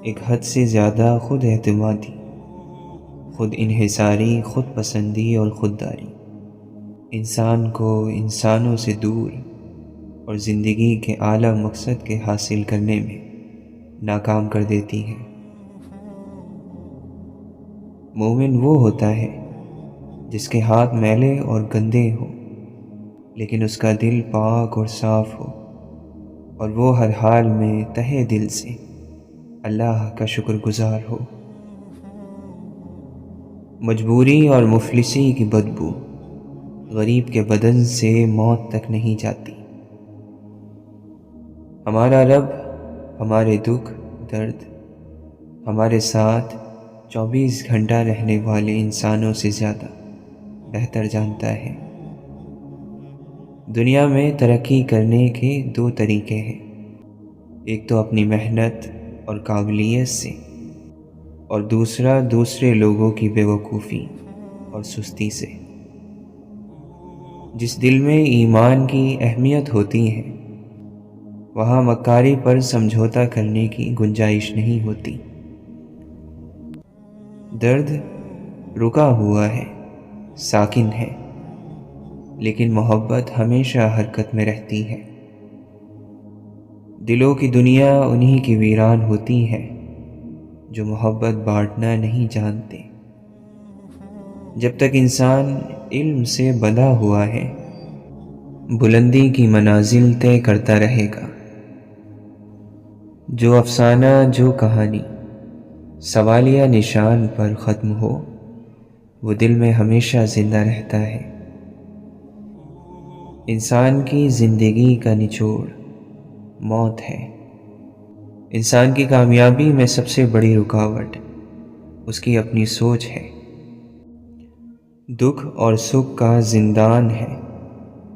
ایک حد سے زیادہ خود اعتمادی، خود انحصاری، خود پسندی اور خودداری انسان کو انسانوں سے دور اور زندگی کے اعلیٰ مقصد کے حاصل کرنے میں ناکام کر دیتی ہے۔ مومن وہ ہوتا ہے جس کے ہاتھ میلے اور گندے ہوں لیکن اس کا دل پاک اور صاف ہو، اور وہ ہر حال میں تہہ دل سے اللہ کا شکر گزار ہو۔ مجبوری اور مفلسی کی بدبو غریب کے بدن سے موت تک نہیں جاتی۔ ہمارا رب ہمارے دکھ درد ہمارے ساتھ 24 گھنٹہ رہنے والے انسانوں سے زیادہ بہتر جانتا ہے۔ دنیا میں ترقی کرنے کے 2 طریقے ہیں، ایک تو اپنی محنت اور قابلیت سے، اور دوسرا دوسرے لوگوں کی بے وقوفی اور سستی سے۔ جس دل میں ایمان کی اہمیت ہوتی ہے وہاں مکاری پر سمجھوتا کرنے کی گنجائش نہیں ہوتی۔ درد رکا ہوا ہے، ساکن ہے، لیکن محبت ہمیشہ حرکت میں رہتی ہے۔ دلوں کی دنیا انہی کی ویران ہوتی ہے جو محبت بانٹنا نہیں جانتے۔ جب تک انسان علم سے بندھا ہوا ہے بلندی کی منازل طے کرتا رہے گا۔ جو افسانہ، جو کہانی سوالیہ نشان پر ختم ہو وہ دل میں ہمیشہ زندہ رہتا ہے۔ انسان کی زندگی کا نچوڑ موت ہے۔ انسان کی کامیابی میں سب سے بڑی رکاوٹ اس کی اپنی سوچ ہے۔ دکھ اور سکھ کا زندان ہے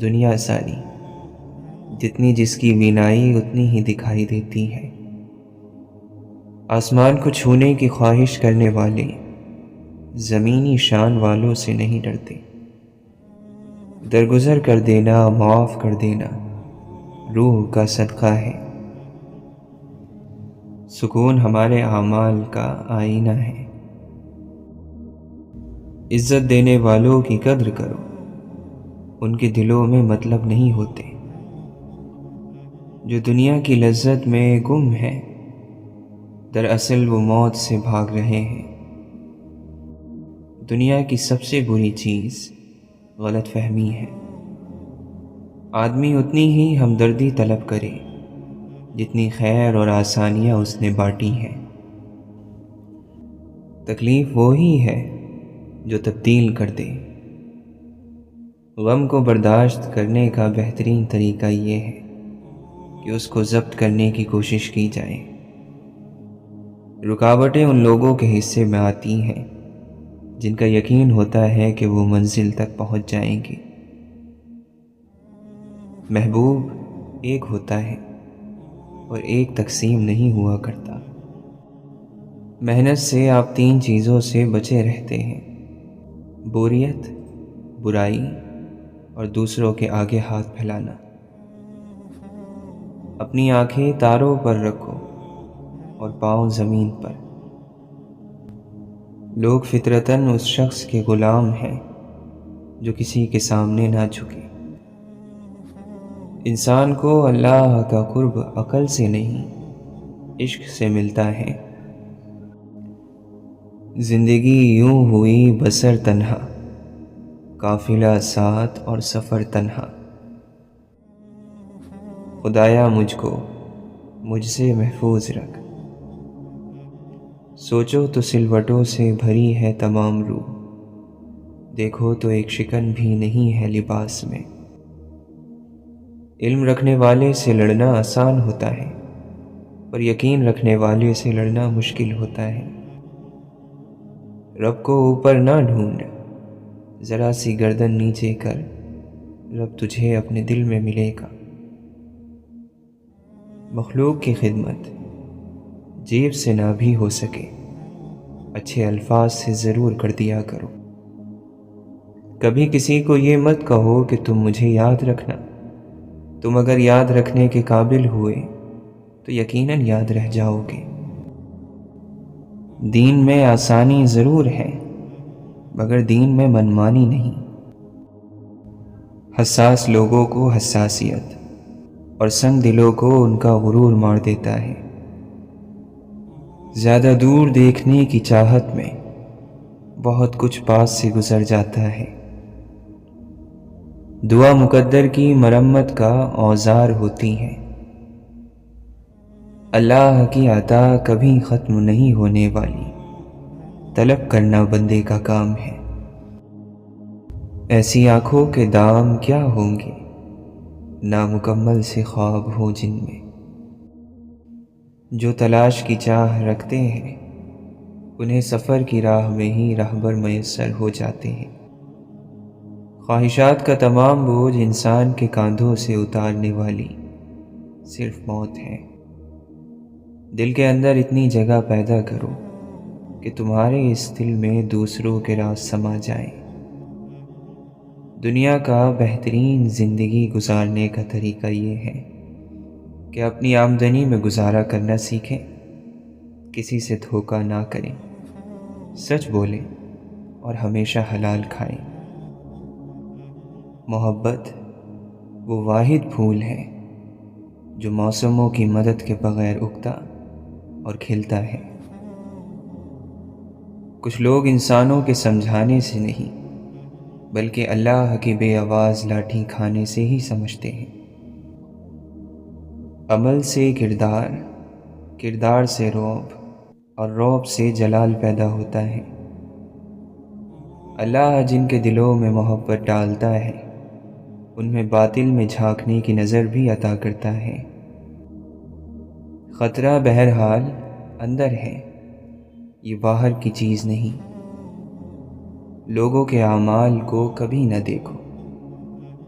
دنیا ساری، جتنی جس کی بینائی اتنی ہی دکھائی دیتی ہے۔ آسمان کو چھونے کی خواہش کرنے والے زمینی شان والوں سے نہیں ڈرتے۔ درگزر کر دینا، معاف کر دینا روح کا صدقہ ہے۔ سکون ہمارے اعمال کا آئینہ ہے۔ عزت دینے والوں کی قدر کرو، ان کے دلوں میں مطلب نہیں ہوتے۔ جو دنیا کی لذت میں گم ہے دراصل وہ موت سے بھاگ رہے ہیں۔ دنیا کی سب سے بری چیز غلط فہمی ہے۔ آدمی اتنی ہی ہمدردی طلب کرے جتنی خیر اور آسانیاں اس نے بانٹی ہیں۔ تکلیف وہی ہے جو تبدیل کر دے۔ غم کو برداشت کرنے کا بہترین طریقہ یہ ہے کہ اس کو ضبط کرنے کی کوشش کی جائے۔ رکاوٹیں ان لوگوں کے حصے میں آتی ہیں جن کا یقین ہوتا ہے کہ وہ منزل تک پہنچ جائیں گے۔ محبوب ایک ہوتا ہے اور ایک تقسیم نہیں ہوا کرتا۔ محنت سے آپ 3 چیزوں سے بچے رہتے ہیں، بوریت، برائی اور دوسروں کے آگے ہاتھ پھیلانا۔ اپنی آنکھیں تاروں پر رکھو اور پاؤں زمین پر۔ لوگ فطرتاً اس شخص کے غلام ہیں جو کسی کے سامنے نہ جھکے۔ انسان کو اللہ کا قرب عقل سے نہیں عشق سے ملتا ہے۔ زندگی یوں ہوئی بسر تنہا، قافلہ ساتھ اور سفر تنہا۔ خدایا مجھ کو مجھ سے محفوظ رکھ۔ سوچو تو سلوٹوں سے بھری ہے تمام روح، دیکھو تو ایک شکن بھی نہیں ہے لباس میں۔ علم رکھنے والے سے لڑنا آسان ہوتا ہے پر یقین رکھنے والے سے لڑنا مشکل ہوتا ہے۔ رب کو اوپر نہ ڈھونڈ، ذرا سی گردن نیچے کر، رب تجھے اپنے دل میں ملے گا۔ مخلوق کی خدمت جیب سے نہ بھی ہو سکے اچھے الفاظ سے ضرور کر دیا کرو۔ کبھی کسی کو یہ مت کہو کہ تم مجھے یاد رکھنا، تم اگر یاد رکھنے کے قابل ہوئے تو یقیناً یاد رہ جاؤ گے۔ دین میں آسانی ضرور ہے مگر دین میں منمانی نہیں۔ حساس لوگوں کو حساسیت اور سنگ دلوں کو ان کا غرور مار دیتا ہے۔ زیادہ دور دیکھنے کی چاہت میں بہت کچھ پاس سے گزر جاتا ہے۔ دعا مقدر کی مرمت کا اوزار ہوتی ہے۔ اللہ کی عطا کبھی ختم نہیں ہونے والی، طلب کرنا بندے کا کام ہے۔ ایسی آنکھوں کے دام کیا ہوں گے، نامکمل سے خواب ہو جن میں۔ جو تلاش کی چاہ رکھتے ہیں انہیں سفر کی راہ میں ہی راہبر میسر ہو جاتے ہیں۔ خواہشات کا تمام بوجھ انسان کے کاندھوں سے اتارنے والی صرف موت ہے۔ دل کے اندر اتنی جگہ پیدا کرو کہ تمہارے اس دل میں دوسروں کے راز سما جائیں۔ دنیا کا بہترین زندگی گزارنے کا طریقہ یہ ہے کہ اپنی آمدنی میں گزارا کرنا سیکھیں، کسی سے دھوکہ نہ کریں، سچ بولیں اور ہمیشہ حلال کھائیں۔ محبت وہ واحد پھول ہے جو موسموں کی مدد کے بغیر اگتا اور کھلتا ہے۔ کچھ لوگ انسانوں کے سمجھانے سے نہیں بلکہ اللہ کی بے آواز لاٹھی کھانے سے ہی سمجھتے ہیں۔ عمل سے کردار، کردار سے رعب اور رعب سے جلال پیدا ہوتا ہے۔ اللہ جن کے دلوں میں محبت ڈالتا ہے ان میں باطل میں جھانکنے کی نظر بھی عطا کرتا ہے۔ خطرہ بہرحال اندر ہے، یہ باہر کی چیز نہیں۔ لوگوں کے اعمال کو کبھی نہ دیکھو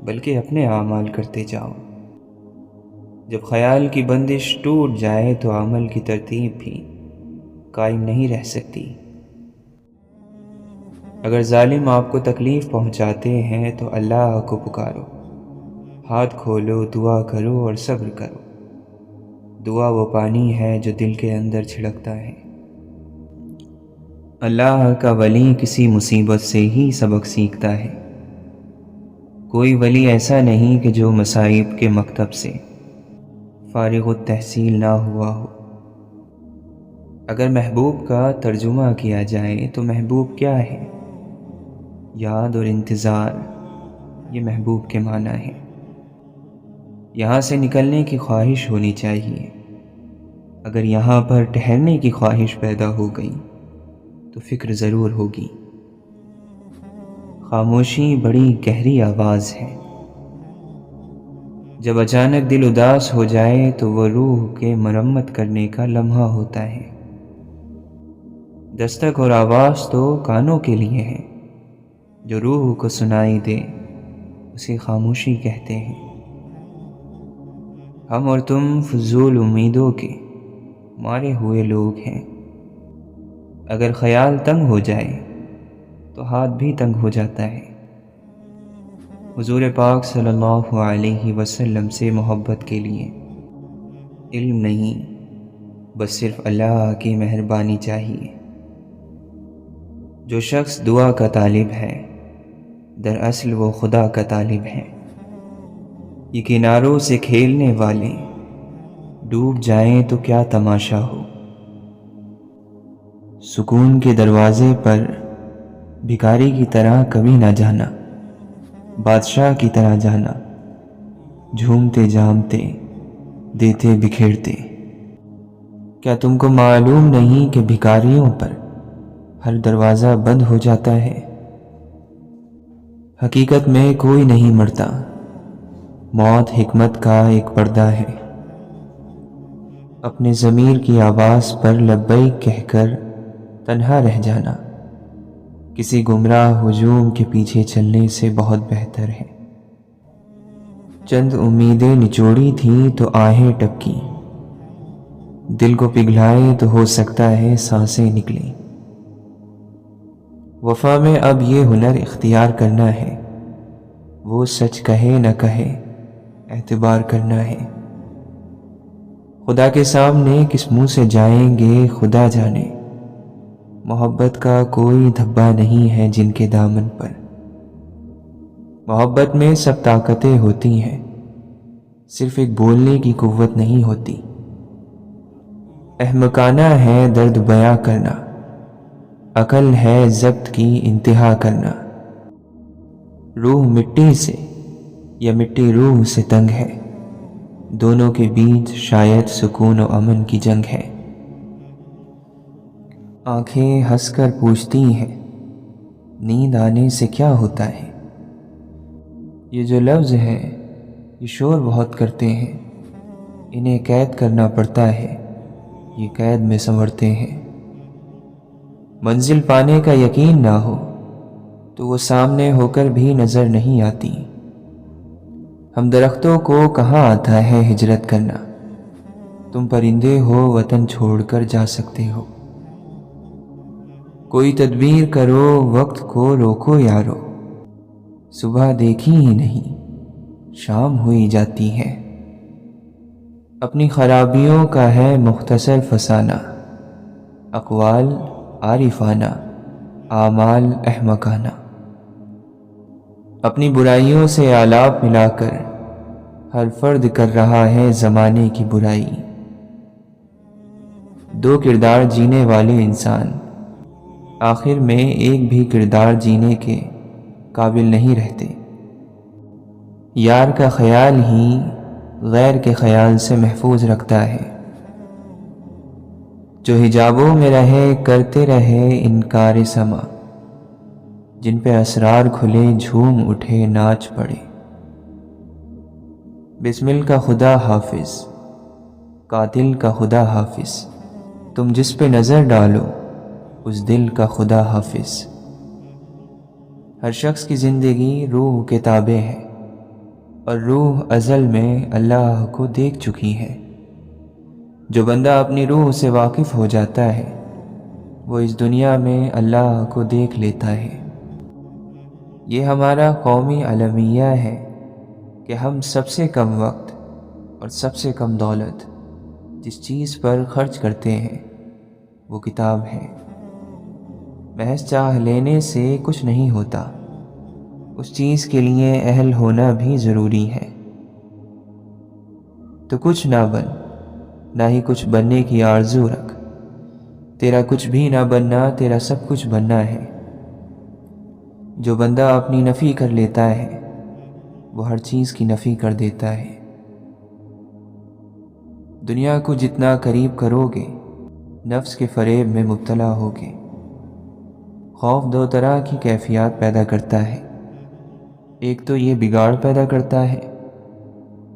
بلکہ اپنے اعمال کرتے جاؤ۔ جب خیال کی بندش ٹوٹ جائے تو عمل کی ترتیب بھی قائم نہیں رہ سکتی۔ اگر ظالم آپ کو تکلیف پہنچاتے ہیں تو اللہ کو پکارو، ہاتھ کھولو، دعا کرو اور صبر کرو۔ دعا وہ پانی ہے جو دل کے اندر چھڑکتا ہے۔ اللہ کا ولی کسی مصیبت سے ہی سبق سیکھتا ہے۔ کوئی ولی ایسا نہیں کہ جو مصائب کے مکتب سے فارغ التحصیل نہ ہوا ہو۔ اگر محبوب کا ترجمہ کیا جائے تو محبوب کیا ہے؟ یاد اور انتظار، یہ محبوب کے معنی ہے۔ یہاں سے نکلنے کی خواہش ہونی چاہیے۔ اگر یہاں پر ٹھہرنے کی خواہش پیدا ہو گئی تو فکر ضرور ہوگی۔ خاموشی بڑی گہری آواز ہے۔ جب اچانک دل اداس ہو جائے تو وہ روح کے مرمت کرنے کا لمحہ ہوتا ہے۔ دستک اور آواز تو کانوں کے لیے ہے، جو روح کو سنائی دے اسے خاموشی کہتے ہیں۔ ہم اور تم فضول امیدوں کے مارے ہوئے لوگ ہیں۔ اگر خیال تنگ ہو جائے تو ہاتھ بھی تنگ ہو جاتا ہے۔ حضور پاک صلی اللہ علیہ وسلم سے محبت کے لیے علم نہیں، بس صرف اللہ کی مہربانی چاہیے۔ جو شخص دعا کا طالب ہے دراصل وہ خدا کا طالب ہے۔ یہ کناروں سے کھیلنے والے ڈوب جائیں تو کیا تماشا ہو۔ سکون کے دروازے پر بھکاری کی طرح کبھی نہ جانا، بادشاہ کی طرح جانا، جھومتے جامتے دیتے بکھیرتے۔ کیا تم کو معلوم نہیں کہ بھکاریوں پر ہر دروازہ بند ہو جاتا ہے؟ حقیقت میں کوئی نہیں مرتا، موت حکمت کا ایک پردہ ہے۔ اپنے ضمیر کی آواز پر لبیک کہہ کر تنہا رہ جانا کسی گمراہ ہجوم کے پیچھے چلنے سے بہت بہتر ہے۔ چند امیدیں نچوڑی تھیں تو آہیں ٹپکی، دل کو پگھلائے تو ہو سکتا ہے سانسیں نکلیں۔ وفا میں اب یہ ہنر اختیار کرنا ہے، وہ سچ کہے نہ کہے اعتبار کرنا ہے۔ خدا کے سامنے کس منہ سے جائیں گے خدا جانے، محبت کا کوئی دھبا نہیں ہے جن کے دامن پر، محبت میں سب طاقتیں ہوتی ہیں، صرف ایک بولنے کی قوت نہیں ہوتی۔ احمقانہ ہے درد بیاں کرنا، عقل ہے ضبط کی انتہا کرنا۔ روح مٹی سے یا مٹی روح سے تنگ ہے، دونوں کے بیچ شاید سکون و امن کی جنگ ہے۔ آنکھیں ہنس کر پوچھتی ہیں نیند آنے سے کیا ہوتا ہے؟ یہ جو لفظ ہیں یہ شور بہت کرتے ہیں، انہیں قید کرنا پڑتا ہے، یہ قید میں سنورتے ہیں۔ منزل پانے کا یقین نہ ہو تو وہ سامنے ہو کر بھی نظر نہیں آتی۔ ہم درختوں کو کہاں آتا ہے ہجرت کرنا، تم پرندے ہو وطن چھوڑ کر جا سکتے ہو۔ کوئی تدبیر کرو وقت کو روکو یارو، صبح دیکھی ہی نہیں شام ہوئی جاتی ہے۔ اپنی خرابیوں کا ہے مختصر فسانہ، اقوال عارفانہ اعمال احمقانہ۔ اپنی برائیوں سے آلاپ ملا کر ہر فرد کر رہا ہے زمانے کی برائی۔ دو کردار جینے والے انسان آخر میں ایک بھی کردار جینے کے قابل نہیں رہتے۔ یار کا خیال ہی غیر کے خیال سے محفوظ رکھتا ہے۔ جو حجابوں میں رہے کرتے رہے انکار سما، جن پہ اسرار کھلے جھوم اٹھے ناچ پڑے۔ بسمل کا خدا حافظ، قاتل کا خدا حافظ، تم جس پہ نظر ڈالو اس دل کا خدا حافظ۔ ہر شخص کی زندگی روح کے تابع ہے، اور روح ازل میں اللہ کو دیکھ چکی ہے۔ جو بندہ اپنی روح سے واقف ہو جاتا ہے وہ اس دنیا میں اللہ کو دیکھ لیتا ہے۔ یہ ہمارا قومی المیہ ہے کہ ہم سب سے کم وقت اور سب سے کم دولت جس چیز پر خرچ کرتے ہیں وہ کتاب ہے۔ محض چاہ لینے سے کچھ نہیں ہوتا، اس چیز کے لیے اہل ہونا بھی ضروری ہے۔ تو کچھ نہ بن، نہ ہی کچھ بننے کی آرزو رکھ، تیرا کچھ بھی نہ بننا تیرا سب کچھ بننا ہے۔ جو بندہ اپنی نفی کر لیتا ہے وہ ہر چیز کی نفی کر دیتا ہے۔ دنیا کو جتنا قریب کرو گے نفس کے فریب میں مبتلا ہوگے۔ خوف دو طرح کی کیفیات پیدا کرتا ہے، ایک تو یہ بگاڑ پیدا کرتا ہے،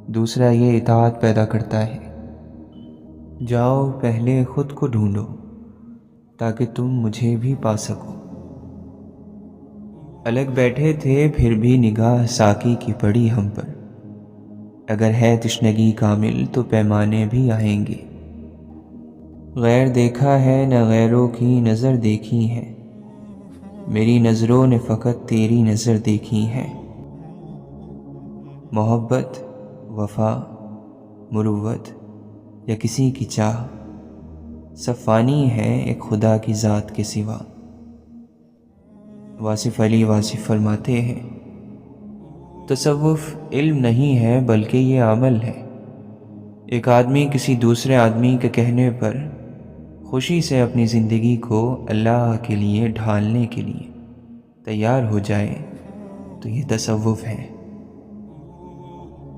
دوسرا یہ اطاعت پیدا کرتا ہے۔ جاؤ پہلے خود کو ڈھونڈو تاکہ تم مجھے بھی پا سکو۔ الگ بیٹھے تھے پھر بھی نگاہ ساقی کی پڑی ہم پر، اگر ہے تشنگی کامل تو پیمانے بھی آئیں گے۔ غیر دیکھا ہے نہ غیروں کی نظر دیکھی ہے، میری نظروں نے فقط تیری نظر دیکھی ہے۔ محبت، وفا، مروت یا کسی کی چاہ سب فانی ہے ایک خدا کی ذات کے سوا۔ واصف علی واصف فرماتے ہیں تصوف علم نہیں ہے بلکہ یہ عمل ہے۔ ایک آدمی کسی دوسرے آدمی کے کہنے پر خوشی سے اپنی زندگی کو اللہ کے لیے ڈھالنے کے لیے تیار ہو جائے تو یہ تصوف ہے۔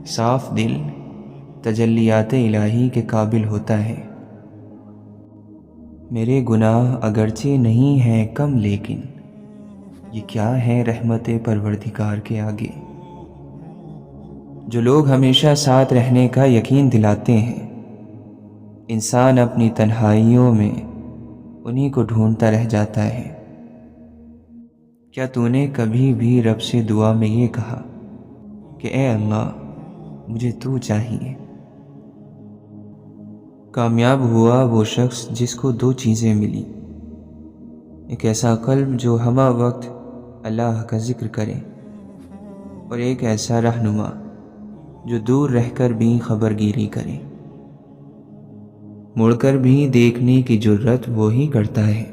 صاف دل تجلیات الہی کے قابل ہوتا ہے۔ میرے گناہ اگرچہ نہیں ہیں کم لیکن یہ کیا ہے رحمت پروردگار کے آگے۔ جو لوگ ہمیشہ ساتھ رہنے کا یقین دلاتے ہیں انسان اپنی تنہائیوں میں انہی کو ڈھونڈتا رہ جاتا ہے۔ کیا تو نے کبھی بھی رب سے دعا میں یہ کہا کہ اے اللہ مجھے تو چاہیے؟ کامیاب ہوا وہ شخص جس کو دو چیزیں ملی، ایک ایسا قلب جو ہمہ وقت اللہ کا ذکر کرے، اور ایک ایسا رہنما جو دور رہ کر بھی خبرگیری کرے۔ مڑ کر بھی دیکھنے کی جرت وہی کرتا ہے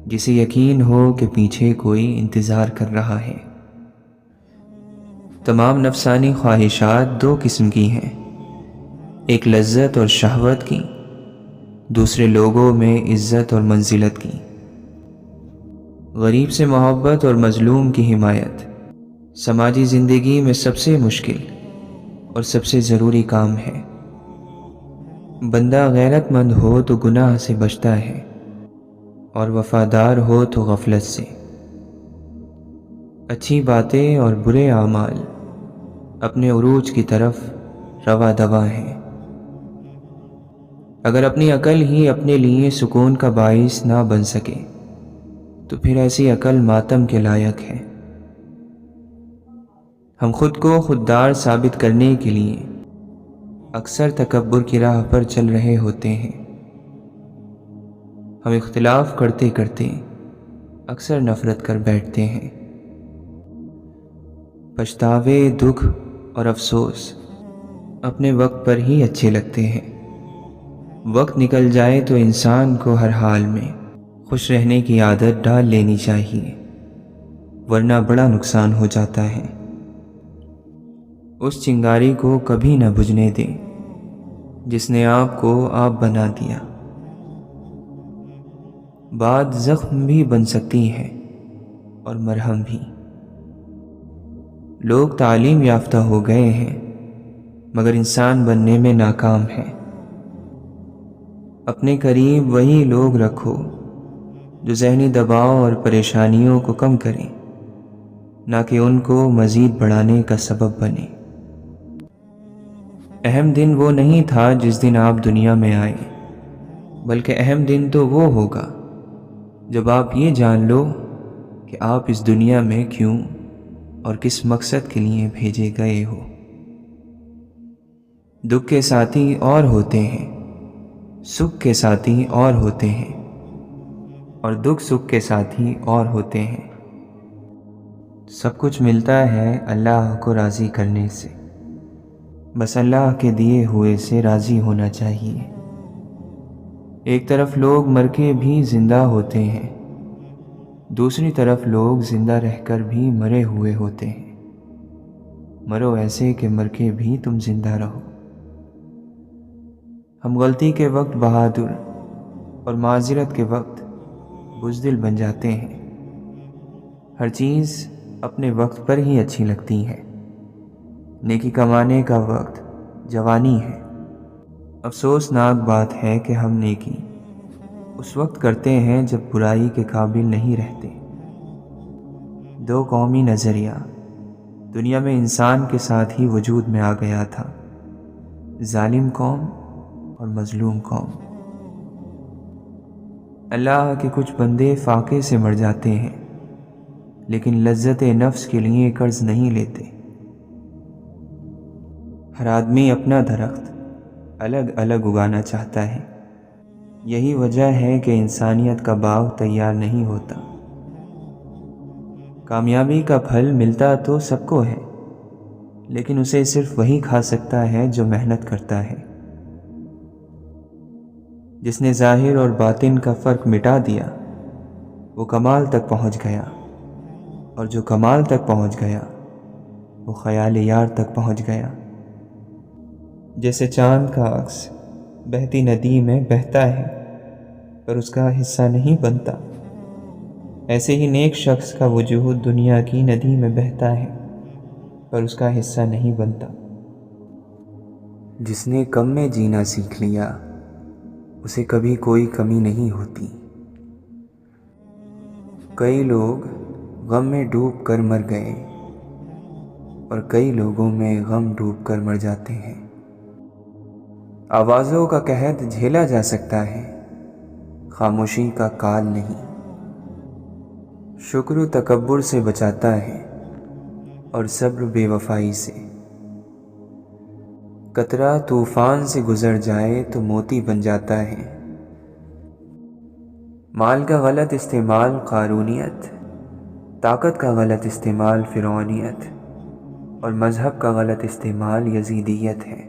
جسے یقین ہو کہ پیچھے کوئی انتظار کر رہا ہے۔ تمام نفسانی خواہشات دو قسم کی ہیں، ایک لذت اور شہوت کی، دوسرے لوگوں میں عزت اور منزلت کی۔ غریب سے محبت اور مظلوم کی حمایت سماجی زندگی میں سب سے مشکل اور سب سے ضروری کام ہے۔ بندہ غیرت مند ہو تو گناہ سے بچتا ہے اور وفادار ہو تو غفلت سے۔ اچھی باتیں اور برے اعمال اپنے عروج کی طرف رواں دواں ہیں۔ اگر اپنی عقل ہی اپنے لیے سکون کا باعث نہ بن سکے تو پھر ایسی عقل ماتم کے لائق ہے۔ ہم خود کو خوددار ثابت کرنے کے لیے اکثر تکبر کی راہ پر چل رہے ہوتے ہیں۔ ہم اختلاف کرتے کرتے اکثر نفرت کر بیٹھتے ہیں۔ پچھتاوے، دکھ اور افسوس اپنے وقت پر ہی اچھے لگتے ہیں۔ وقت نکل جائے تو انسان کو ہر حال میں خوش رہنے کی عادت ڈال لینی چاہیے، ورنہ بڑا نقصان ہو جاتا ہے۔ اس چنگاری کو کبھی نہ بجھنے دیں جس نے آپ کو آگ بنا دیا۔ بات زخم بھی بن سکتی ہے اور مرہم بھی۔ لوگ تعلیم یافتہ ہو گئے ہیں مگر انسان بننے میں ناکام ہیں۔ اپنے قریب وہی لوگ رکھو جو ذہنی دباؤ اور پریشانیوں کو کم کریں، نہ کہ ان کو مزید بڑھانے کا سبب بنے۔ اہم دن وہ نہیں تھا جس دن آپ دنیا میں آئے، بلکہ اہم دن تو وہ ہوگا جب آپ یہ جان لو کہ آپ اس دنیا میں کیوں اور کس مقصد کے لیے بھیجے گئے ہو۔ دکھ کے ساتھی اور ہوتے ہیں، سکھ کے ساتھی اور ہوتے ہیں، اور دکھ سکھ کے ساتھی اور ہوتے ہیں۔ سب کچھ ملتا ہے اللہ کو راضی کرنے سے، بس اللہ کے دیے ہوئے سے راضی ہونا چاہیے۔ ایک طرف لوگ مر کے بھی زندہ ہوتے ہیں، دوسری طرف لوگ زندہ رہ کر بھی مرے ہوئے ہوتے ہیں۔ مرو ایسے کہ مر کے بھی تم زندہ رہو۔ ہم غلطی کے وقت بہادر اور معذرت کے وقت بزدل بن جاتے ہیں۔ ہر چیز اپنے وقت پر ہی اچھی لگتی ہے۔ نیکی کمانے کا وقت جوانی ہے۔ افسوسناک بات ہے کہ ہم نیکی اس وقت کرتے ہیں جب برائی کے قابل نہیں رہتے۔ دو قومی نظریہ دنیا میں انسان کے ساتھ ہی وجود میں آ گیا تھا، ظالم قوم اور مظلوم قوم۔ اللہ کے کچھ بندے فاقے سے مر جاتے ہیں لیکن لذت نفس کے لیے قرض نہیں لیتے۔ ہر آدمی اپنا درخت الگ الگ اگانا چاہتا ہے، یہی وجہ ہے کہ انسانیت کا باغ تیار نہیں ہوتا۔ کامیابی کا پھل ملتا تو سب کو ہے، لیکن اسے صرف وہی کھا سکتا ہے جو محنت کرتا ہے۔ جس نے ظاہر اور باطن کا فرق مٹا دیا وہ کمال تک پہنچ گیا، اور جو کمال تک پہنچ گیا وہ خیال یار تک پہنچ گیا۔ جیسے چاند کا عکس بہتی ندی میں بہتا ہے پر اس کا حصہ نہیں بنتا، ایسے ہی نیک شخص کا وجود دنیا کی ندی میں بہتا ہے پر اس کا حصہ نہیں بنتا۔ جس نے کم میں جینا سیکھ لیا اسے کبھی کوئی کمی نہیں ہوتی۔ کئی لوگ غم میں ڈوب کر مر گئے اور کئی لوگوں میں غم ڈوب کر مر جاتے ہیں۔ آوازوں کا قحط جھیلا جا سکتا ہے، خاموشی کا کال نہیں۔ شکر تکبر سے بچاتا ہے اور صبر بے وفائی سے۔ قطرہ طوفان سے گزر جائے تو موتی بن جاتا ہے۔ مال کا غلط استعمال قارونیت، طاقت کا غلط استعمال فرعونیت، اور مذہب کا غلط استعمال یزیدیت ہے۔